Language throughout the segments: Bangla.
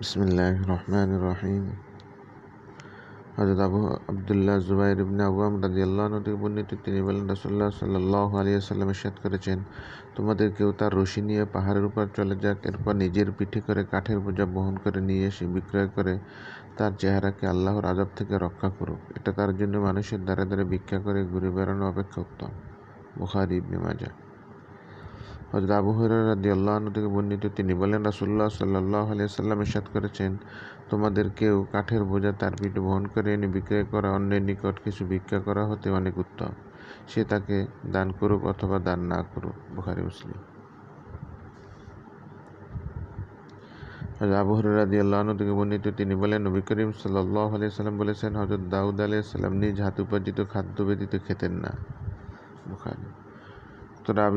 বিসমিল্লাহির রহমানির রহিম। হযরত আবু আব্দুল্লাহ জুবাইর ইবনে আওয়াম রাদিয়াল্লাহু আনহু থেকে বর্ণিত, তিনি বলেন, রাসূলুল্লাহ সাল্লাল্লাহু আলাইহি ওয়াসাল্লাম ইরশাদ করেছেন, তোমাদের কেউ তার রশি নিয়ে পাহাড়ের উপর চলে যাক, এরপর নিজের পিঠে করে কাঠের বোঝা বহন করে নিয়ে এসে বিক্রয় করে তার চেহারাকে আল্লাহর আযাব থেকে রক্ষা করুক। এটা তার জন্য মানুষের দ্বারে দ্বারে ভিক্ষা করে ঘুরে বেড়ানো অপেক্ষা উত্তম। বুখারী ইবনে মাজাহ। হযরত আবু হুরায়রা রাদিয়াল্লাহু আনহু থেকে বর্ণিত, তিনি বলেন, রাসূলুল্লাহ সাল্লাল্লাহু আলাইহি ওয়াসাল্লাম ইরশাদ করেছেন, তোমাদের কেউ কাঠের বোঝা তার পিঠে বহন করে এনে বিক্রয় করা অন্যের নিকট কিছু ভিক্ষা করা হতে অনেক উত্তম। সে তাকে দান করুক অথবা দান না করুক। বুখারী মুসলিম। হযরত আবু হুরায়রা রাদিয়াল্লাহু আনহু থেকে বর্ণিত, তিনি বলেন, নবী করিম সাল্লাল্লাহু আলাইহি ওয়াসাল্লাম বলেছেন, হযরত দাউদ আলাইহিস সালাম নিজ হাতে উপার্জিত খাদ্য ব্যতীত খেতেন না। বুখারী।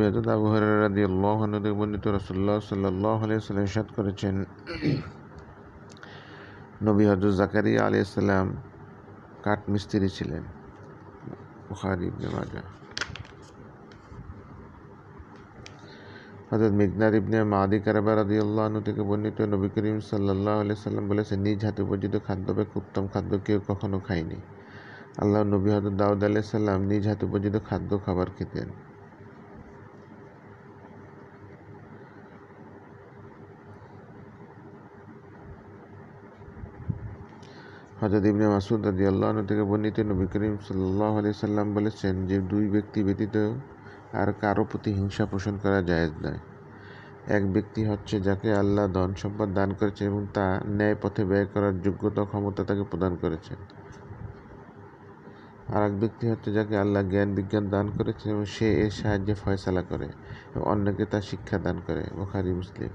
হযরত আবু হুরায়রা রাদিয়াল্লাহু আনহু থেকে বর্ণিত, রাসূলুল্লাহ সাল্লাল্লাহু আলাইহি ওয়াসাল্লাম ইরশাদ করেছেন, নবী হযরত জাকারিয়া আলাইহিস সালাম কাঠ মিস্ত্রি ছিলেন। বুখারী ইবনে মাজাহ। হযরত মিকদাদ ইবনে মাদি কারবা রাদিয়াল্লাহু আনহু থেকে বর্ণিত, নবী করিম সাল্লাল্লাহু আলাইহি ওয়াসাল্লাম বলেছেন, নিজ হাতে উপার্জিত খাদ্য অপেক্ষা উত্তম খাদ্য কেউ কখনো খায়নি। আল্লাহর নবী হযরত দাউদ আলাইহিস সালাম নিজ হাতে উপার্জিত খাদ্য খাবার খেতেন। হযরত ইবনে মাসউদ রাদিয়াল্লাহু আনহু থেকে বর্ণিত, নবী করিম সাল্লাল্লাহু আলাইহি ওয়াসাল্লাম বলেছেন যে, দুই ব্যক্তি ব্যতীত আর কারো প্রতি হিংসা পোষণ করা জায়েজ নয়। এক ব্যক্তি হচ্ছে যাকে আল্লাহ ধন সম্পদ দান করেছেন এবং তা ন্যায় পথে ব্যয় করার যোগ্যতা ও ক্ষমতা তাকে প্রদান করেছেন। আর এক ব্যক্তি হচ্ছে যাকে আল্লাহ জ্ঞান বিজ্ঞান দান করেছেন এবং সে এর সাহায্যে ফয়সালা করে এবং অন্যকে তার শিক্ষা দান করে। বুখারী মুসলিম।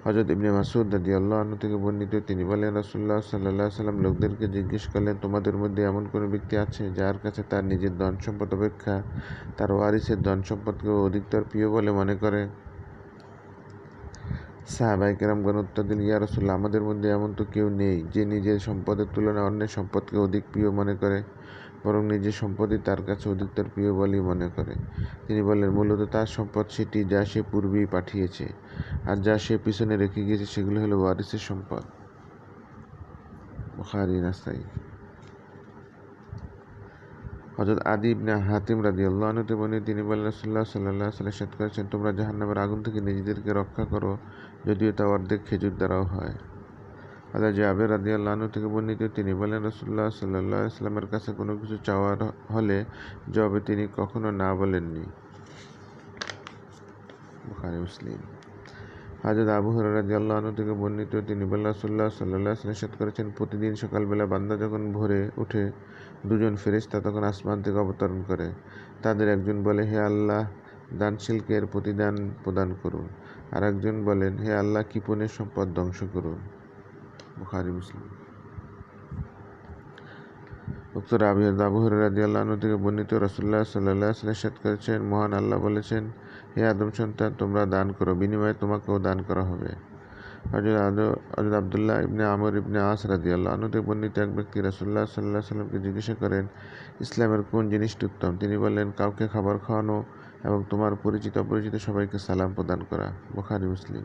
হযরত ইবনে মাসউদ রাদিয়াল্লাহু আনহু থেকে বর্ণিত, তিনি বলেন, রাসূলুল্লাহ সাল্লাল্লাহু আলাইহি ওয়াসাল্লাম লোকদেরকে জিজ্ঞেস করলেন, তোমাদের মধ্যে এমন কোনো ব্যক্তি আছে যার কাছে তার নিজের ধন সম্পদ অপেক্ষা তার ওয়ারিসের ধন সম্পদকে অধিকতর প্রিয় বলে মনে করে? সাহাবায়ে কেরামগণ উত্তর দিলেন, ইয়া রাসূলুল্লাহ, আমাদের মধ্যে এমন তো কেউ নেই যে নিজের সম্পদের তুলনায় অন্যের সম্পদকে অধিক প্রিয় মনে করে, বরং নিজের সম্পদই তার কাছে অধিকতর প্রিয় বলেই মনে করে। তিনি বললেন, মূলত তার সম্পদ সেটি যা সে পূর্বেই পাঠিয়েছে, আর যা সে পিছনে রেখে গিয়েছে সেগুলো হলো ওয়ারিসের সম্পদ। বুখারী, নাসাঈ। হযরত আদী ইবনে হাতিম রাদিয়াল্লাহু আনহু থেকে বর্ণিত, তিনি বলেন, রাসূলুল্লাহ সাল্লাল্লাহু আলাইহি ওয়াসাল্লাম ইরশাদ করেছেন, তোমরা জাহান্নামের আগুন থেকে নিজেদেরকে রক্ষা করো, যদিও তা অর্ধেক খেজুর দ্বারাও হয়। হযরত জাবের রাদিয়াল্লাহু আনহু থেকে বর্ণিত, তিনি বলেন, রাসূলুল্লাহ সাল্লাল্লাহু আলাইহি ওয়াসাল্লামের কাছে কোনো কিছু চাওয়ার হলে জবাবে তিনি কখনো না বলেননি। বুখারী মুসলিম। হযরত আবু হুরায়রা রাদিয়াল্লাহু আনহু থেকে বর্ণিত, তিনি বলেন, রাসূলুল্লাহ সাল্লাল্লাহু আলাইহি ওয়াসাল্লাম ইরশাদ করেছেন, প্রতিদিন সকালবেলা বান্দা যখন ভোরে উঠে, দুজন ফেরেশতা তখন আসমান থেকে অবতরণ করে। তাদের একজন বলে, হে আল্লাহ, দানশীলকে এর প্রতিদান প্রদান করুন। আর একজন বলেন, হে আল্লাহ, কৃপণের সম্পদ ধ্বংস করুন। বুখারী মুসলিম। উক্ত আবু হুরায়রা রাদিয়াল্লাহু আনহু থেকে বর্ণিত, রাসূলুল্লাহ সাল্লাল্লাহু আলাইহি ওয়াসাল্লাম ইরশাদ করেছেন, মহান আল্লাহ বলেছেন, হে আদম সন্তান, তোমরা দান করো, বিনিময়ে তোমাকেও দান করা হবে। হযরত আব্দুল্লাহ ইবনে আমর ইবনে আস রাদিয়াল্লাহু আনহু থেকে বর্ণিত, এক ব্যক্তি রাসূলুল্লাহ সাল্লাল্লাহু আলাইহি ওয়াসাল্লামকে জিজ্ঞাসা করেন, ইসলামের কোন জিনিসটি উত্তম? তিনি বললেন, কাউকে খাবার খাওয়ানো এবং তোমার পরিচিত অপরিচিত সবাইকে সালাম প্রদান করা। বুখারী মুসলিম।